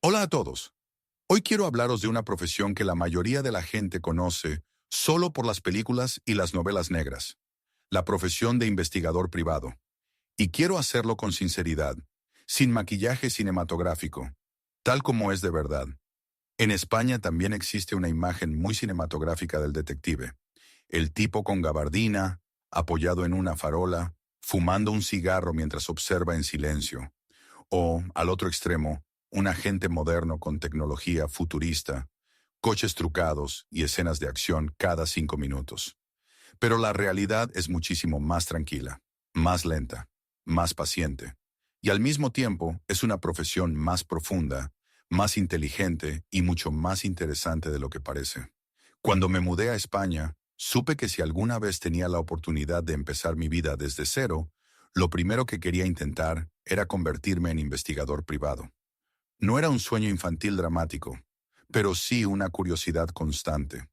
Hola a todos. Hoy quiero hablaros de una profesión que la mayoría de la gente conoce solo por las películas y las novelas negras, la profesión de investigador privado. Y quiero hacerlo con sinceridad, sin maquillaje cinematográfico, tal como es de verdad. En España también existe una imagen muy cinematográfica del detective, el tipo con gabardina, apoyado en una farola, fumando un cigarro mientras observa en silencio. O, al otro extremo, un agente moderno con tecnología futurista, coches trucados y escenas de acción cada 5 minutos. Pero la realidad es muchísimo más tranquila, más lenta, más paciente. Y al mismo tiempo es una profesión más profunda, más inteligente y mucho más interesante de lo que parece. Cuando me mudé a España, supe que si alguna vez tenía la oportunidad de empezar mi vida desde cero, lo primero que quería intentar era convertirme en investigador privado. No era un sueño infantil dramático, pero sí una curiosidad constante.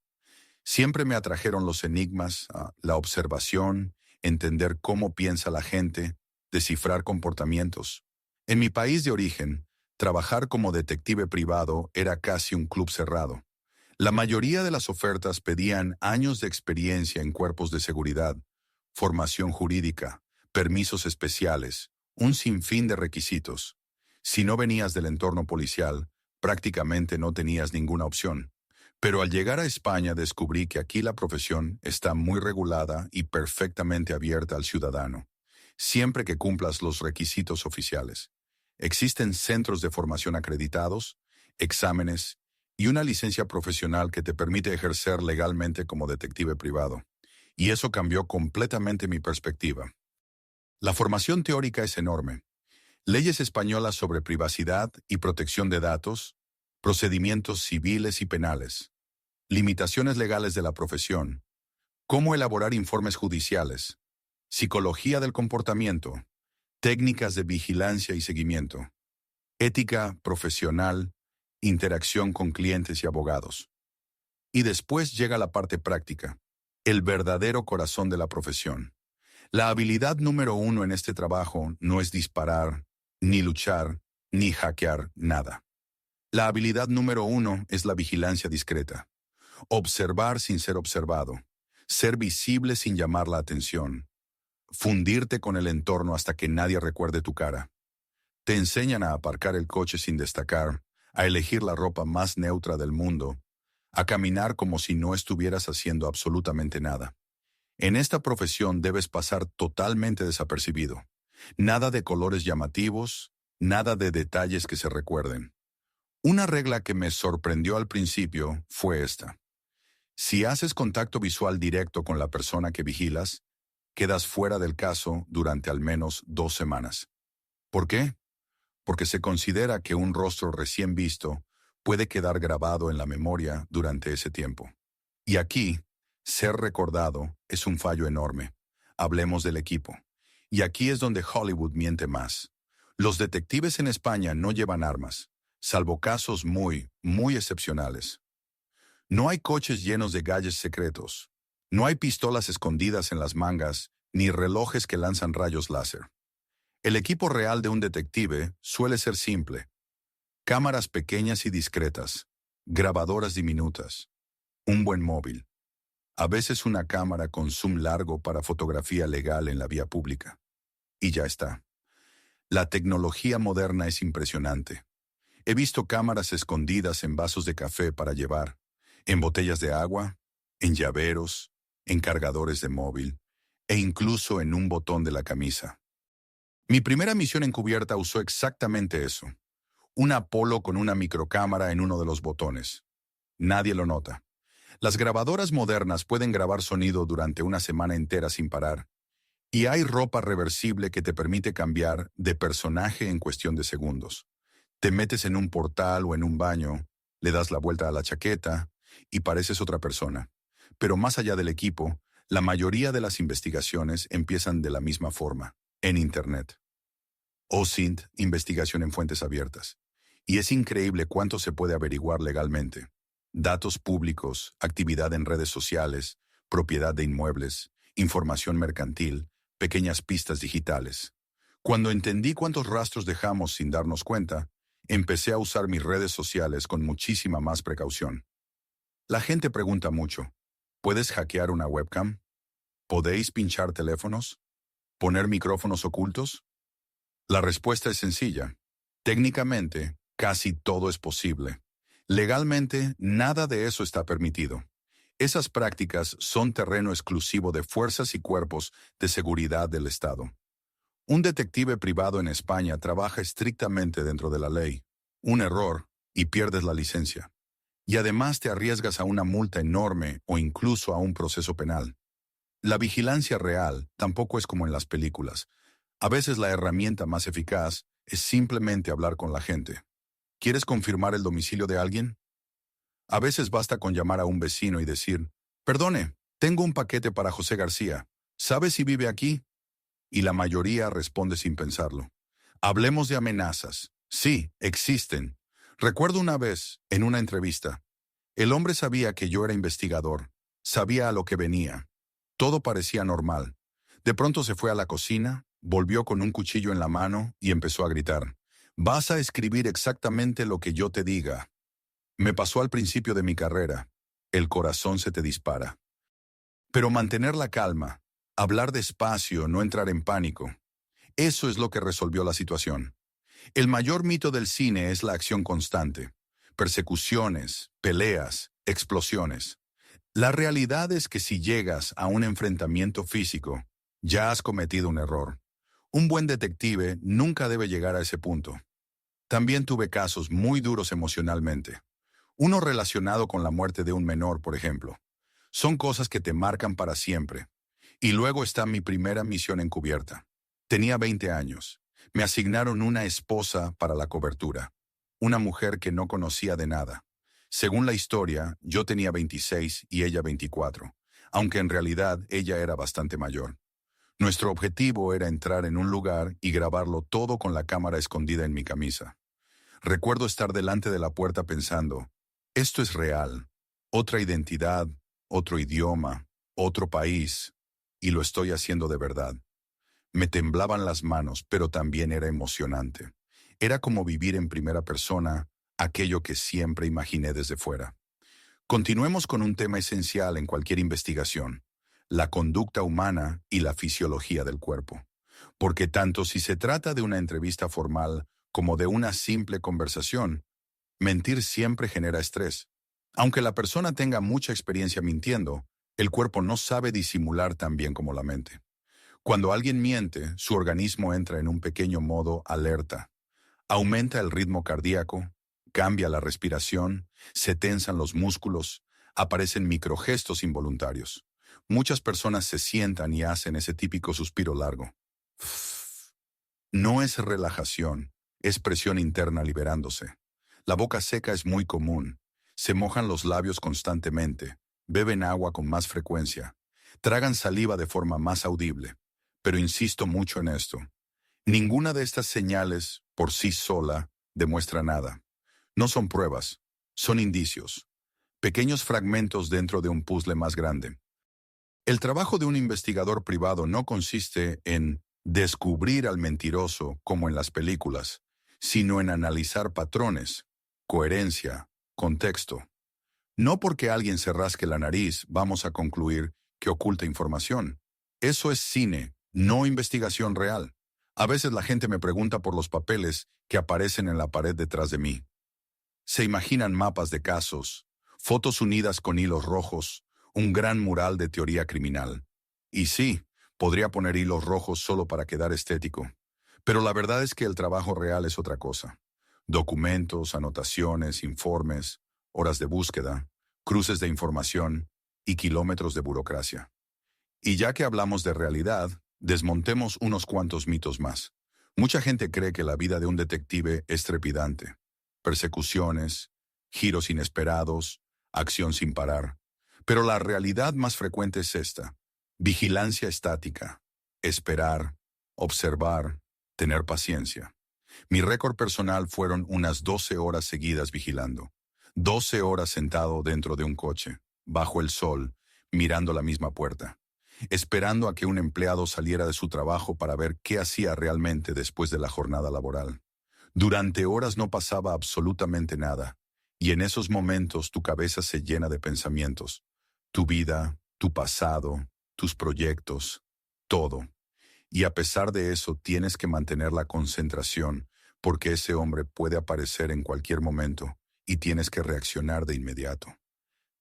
Siempre me atrajeron los enigmas, la observación, entender cómo piensa la gente, descifrar comportamientos. En mi país de origen, trabajar como detective privado era casi un club cerrado. La mayoría de las ofertas pedían años de experiencia en cuerpos de seguridad, formación jurídica, permisos especiales, un sinfín de requisitos. Si no venías del entorno policial, prácticamente no tenías ninguna opción. Pero al llegar a España descubrí que aquí la profesión está muy regulada y perfectamente abierta al ciudadano, siempre que cumplas los requisitos oficiales. Existen centros de formación acreditados, exámenes y una licencia profesional que te permite ejercer legalmente como detective privado. Y eso cambió completamente mi perspectiva. La formación teórica es enorme. Leyes españolas sobre privacidad y protección de datos, procedimientos civiles y penales, limitaciones legales de la profesión, cómo elaborar informes judiciales, psicología del comportamiento, técnicas de vigilancia y seguimiento, ética profesional, interacción con clientes y abogados. Y después llega la parte práctica, el verdadero corazón de la profesión. La habilidad número uno en este trabajo no es disparar, ni luchar, ni hackear nada. La habilidad número uno es la vigilancia discreta. Observar sin ser observado. Ser visible sin llamar la atención. Fundirte con el entorno hasta que nadie recuerde tu cara. Te enseñan a aparcar el coche sin destacar, a elegir la ropa más neutra del mundo, a caminar como si no estuvieras haciendo absolutamente nada. En esta profesión debes pasar totalmente desapercibido. Nada de colores llamativos, nada de detalles que se recuerden. Una regla que me sorprendió al principio fue esta. Si haces contacto visual directo con la persona que vigilas, quedas fuera del caso durante al menos 2 semanas. ¿Por qué? Porque se considera que un rostro recién visto puede quedar grabado en la memoria durante ese tiempo. Y aquí, ser recordado es un fallo enorme. Hablemos del equipo. Y aquí es donde Hollywood miente más. Los detectives en España no llevan armas, salvo casos muy, muy excepcionales. No hay coches llenos de gadgets secretos. No hay pistolas escondidas en las mangas, ni relojes que lanzan rayos láser. El equipo real de un detective suele ser simple. Cámaras pequeñas y discretas, grabadoras diminutas, un buen móvil. A veces una cámara con zoom largo para fotografía legal en la vía pública. Y ya está. La tecnología moderna es impresionante. He visto cámaras escondidas en vasos de café para llevar, en botellas de agua, en llaveros, en cargadores de móvil, e incluso en un botón de la camisa. Mi primera misión encubierta usó exactamente eso. Un Apolo con una microcámara en uno de los botones. Nadie lo nota. Las grabadoras modernas pueden grabar sonido durante una semana entera sin parar. Y hay ropa reversible que te permite cambiar de personaje en cuestión de segundos. Te metes en un portal o en un baño, le das la vuelta a la chaqueta y pareces otra persona. Pero más allá del equipo, la mayoría de las investigaciones empiezan de la misma forma, en Internet. OSINT, investigación en fuentes abiertas. Y es increíble cuánto se puede averiguar legalmente. Datos públicos, actividad en redes sociales, propiedad de inmuebles, información mercantil, pequeñas pistas digitales. Cuando entendí cuántos rastros dejamos sin darnos cuenta, Empecé a usar mis redes sociales con muchísima más precaución. La gente pregunta mucho, ¿puedes hackear una webcam? ¿Podéis pinchar teléfonos? ¿Poner micrófonos ocultos? La respuesta es sencilla. Técnicamente, casi todo es posible. Legalmente, nada de eso está permitido. Esas prácticas son terreno exclusivo de fuerzas y cuerpos de seguridad del Estado. Un detective privado en España trabaja estrictamente dentro de la ley. Un error y pierdes la licencia. Y además te arriesgas a una multa enorme o incluso a un proceso penal. La vigilancia real tampoco es como en las películas. A veces la herramienta más eficaz es simplemente hablar con la gente. ¿Quieres confirmar el domicilio de alguien? A veces basta con llamar a un vecino y decir, perdone, tengo un paquete para José García. ¿Sabe si vive aquí? Y la mayoría responde sin pensarlo. Hablemos de amenazas. Sí, existen. Recuerdo una vez, en una entrevista, el hombre sabía que yo era investigador, sabía a lo que venía. Todo parecía normal. De pronto se fue a la cocina, volvió con un cuchillo en la mano y empezó a gritar. Vas a escribir exactamente lo que yo te diga. Me pasó al principio de mi carrera. El corazón se te dispara. Pero mantener la calma, hablar despacio, no entrar en pánico. Eso es lo que resolvió la situación. El mayor mito del cine es la acción constante. Persecuciones, peleas, explosiones. La realidad es que si llegas a un enfrentamiento físico, ya has cometido un error. Un buen detective nunca debe llegar a ese punto. También tuve casos muy duros emocionalmente. Uno relacionado con la muerte de un menor, por ejemplo. Son cosas que te marcan para siempre. Y luego está mi primera misión encubierta. Tenía 20 años. Me asignaron una esposa para la cobertura. Una mujer que no conocía de nada. Según la historia, yo tenía 26 y ella 24, aunque en realidad ella era bastante mayor. Nuestro objetivo era entrar en un lugar y grabarlo todo con la cámara escondida en mi camisa. Recuerdo estar delante de la puerta pensando, esto es real, otra identidad, otro idioma, otro país, y lo estoy haciendo de verdad. Me temblaban las manos, pero también era emocionante. Era como vivir en primera persona aquello que siempre imaginé desde fuera. Continuemos con un tema esencial en cualquier investigación, la conducta humana y la fisiología del cuerpo. Porque tanto si se trata de una entrevista formal como de una simple conversación, mentir siempre genera estrés. Aunque la persona tenga mucha experiencia mintiendo, el cuerpo no sabe disimular tan bien como la mente. Cuando alguien miente, su organismo entra en un pequeño modo alerta. Aumenta el ritmo cardíaco, cambia la respiración, se tensan los músculos, aparecen microgestos involuntarios. Muchas personas se sientan y hacen ese típico suspiro largo. No es relajación, es presión interna liberándose. La boca seca es muy común. Se mojan los labios constantemente, beben agua con más frecuencia, tragan saliva de forma más audible. Pero insisto mucho en esto. Ninguna de estas señales, por sí sola, demuestra nada. No son pruebas, son indicios. Pequeños fragmentos dentro de un puzzle más grande. El trabajo de un investigador privado no consiste en descubrir al mentiroso como en las películas, sino en analizar patrones, coherencia, contexto. No porque alguien se rasque la nariz vamos a concluir que oculta información. Eso es cine, no investigación real. A veces la gente me pregunta por los papeles que aparecen en la pared detrás de mí. Se imaginan mapas de casos, fotos unidas con hilos rojos, un gran mural de teoría criminal. Y sí, podría poner hilos rojos solo para quedar estético. Pero la verdad es que el trabajo real es otra cosa. Documentos, anotaciones, informes, horas de búsqueda, cruces de información y kilómetros de burocracia. Y ya que hablamos de realidad, desmontemos unos cuantos mitos más. Mucha gente cree que la vida de un detective es trepidante. Persecuciones, giros inesperados, acción sin parar. Pero la realidad más frecuente es esta. Vigilancia estática. Esperar, observar, tener paciencia. Mi récord personal fueron unas 12 horas seguidas vigilando. 12 horas sentado dentro de un coche, bajo el sol, mirando la misma puerta, esperando a que un empleado saliera de su trabajo para ver qué hacía realmente después de la jornada laboral. Durante horas no pasaba absolutamente nada, y en esos momentos tu cabeza se llena de pensamientos. Tu vida, tu pasado, tus proyectos, todo. Y a pesar de eso tienes que mantener la concentración, porque ese hombre puede aparecer en cualquier momento, y tienes que reaccionar de inmediato.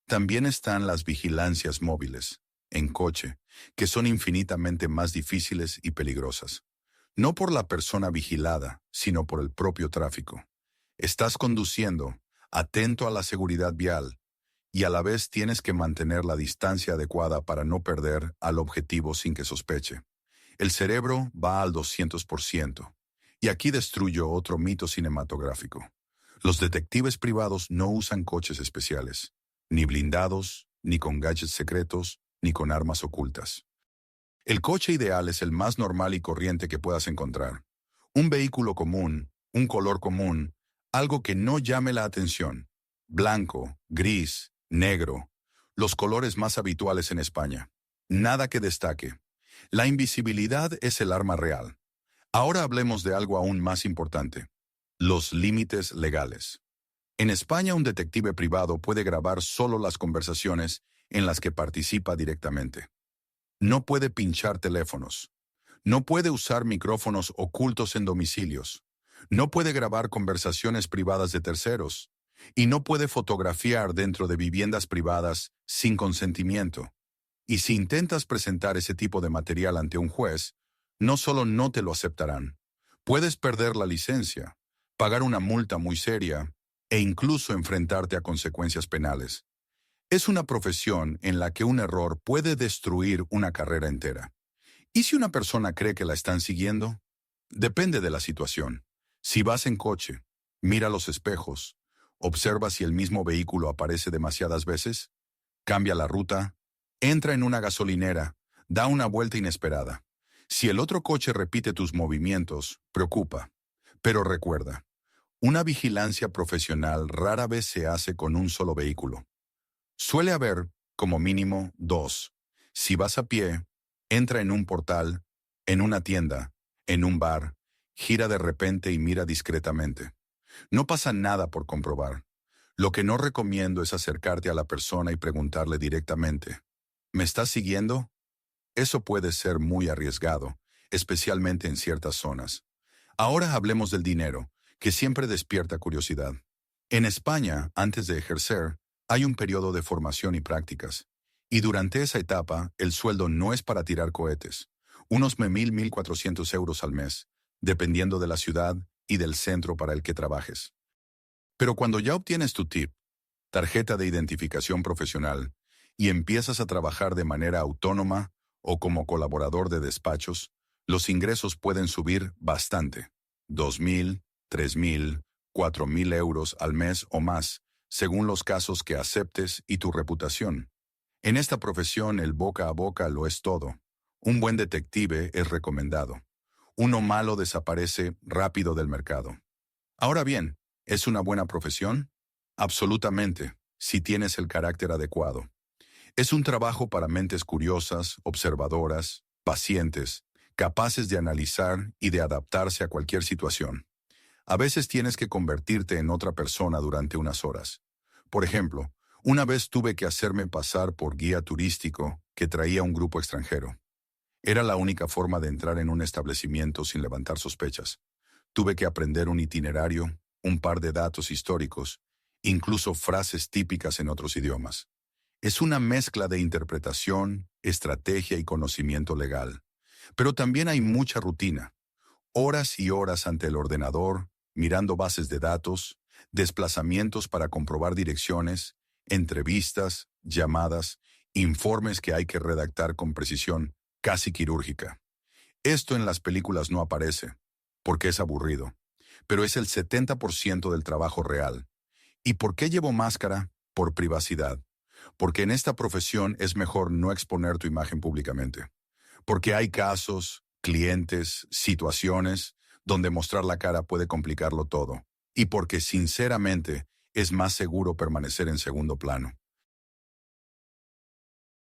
También están las vigilancias móviles, en coche, que son infinitamente más difíciles y peligrosas. No por la persona vigilada, sino por el propio tráfico. Estás conduciendo, atento a la seguridad vial, y a la vez tienes que mantener la distancia adecuada para no perder al objetivo sin que sospeche. El cerebro va al 200%. Y aquí destruyo otro mito cinematográfico. Los detectives privados no usan coches especiales, ni blindados, ni con gadgets secretos, ni con armas ocultas. El coche ideal es el más normal y corriente que puedas encontrar. Un vehículo común, un color común, algo que no llame la atención. Blanco, gris, negro, los colores más habituales en España. Nada que destaque. La invisibilidad es el arma real. Ahora hablemos de algo aún más importante. Los límites legales. En España, un detective privado puede grabar solo las conversaciones en las que participa directamente. No puede pinchar teléfonos. No puede usar micrófonos ocultos en domicilios. No puede grabar conversaciones privadas de terceros. Y no puede fotografiar dentro de viviendas privadas sin consentimiento. Y si intentas presentar ese tipo de material ante un juez, no solo no te lo aceptarán, puedes perder la licencia, pagar una multa muy seria e incluso enfrentarte a consecuencias penales. Es una profesión en la que un error puede destruir una carrera entera. ¿Y si una persona cree que la están siguiendo? Depende de la situación. Si vas en coche, mira los espejos, observa si el mismo vehículo aparece demasiadas veces, cambia la ruta, entra en una gasolinera, da una vuelta inesperada. Si el otro coche repite tus movimientos, preocupa. Pero recuerda, una vigilancia profesional rara vez se hace con un solo vehículo. Suele haber, como mínimo, dos. Si vas a pie, entra en un portal, en una tienda, en un bar, gira de repente y mira discretamente. No pasa nada por comprobar. Lo que no recomiendo es acercarte a la persona y preguntarle directamente, ¿me estás siguiendo? Eso puede ser muy arriesgado, especialmente en ciertas zonas. Ahora hablemos del dinero, que siempre despierta curiosidad. En España, antes de ejercer, hay un periodo de formación y prácticas. Y durante esa etapa, el sueldo no es para tirar cohetes. Unos 1.400 euros al mes, dependiendo de la ciudad y del centro para el que trabajes. Pero cuando ya obtienes tu TIP, tarjeta de identificación profesional, y empiezas a trabajar de manera autónoma o como colaborador de despachos, los ingresos pueden subir bastante. 2.000, 3.000, 4.000 euros al mes o más, según los casos que aceptes y tu reputación. En esta profesión el boca a boca lo es todo. Un buen detective es recomendado. Uno malo desaparece rápido del mercado. Ahora bien, ¿es una buena profesión? Absolutamente, si tienes el carácter adecuado. Es un trabajo para mentes curiosas, observadoras, pacientes, capaces de analizar y de adaptarse a cualquier situación. A veces tienes que convertirte en otra persona durante unas horas. Por ejemplo, una vez tuve que hacerme pasar por guía turístico que traía un grupo extranjero. Era la única forma de entrar en un establecimiento sin levantar sospechas. Tuve que aprender un itinerario, un par de datos históricos, incluso frases típicas en otros idiomas. Es una mezcla de interpretación, estrategia y conocimiento legal. Pero también hay mucha rutina. Horas y horas ante el ordenador, mirando bases de datos, desplazamientos para comprobar direcciones, entrevistas, llamadas, informes que hay que redactar con precisión, casi quirúrgica. Esto en las películas no aparece, porque es aburrido, pero es el 70% del trabajo real. ¿Y por qué llevo máscara? Por privacidad. Porque en esta profesión es mejor no exponer tu imagen públicamente. Porque hay casos, clientes, situaciones donde mostrar la cara puede complicarlo todo. Y porque, sinceramente, es más seguro permanecer en segundo plano.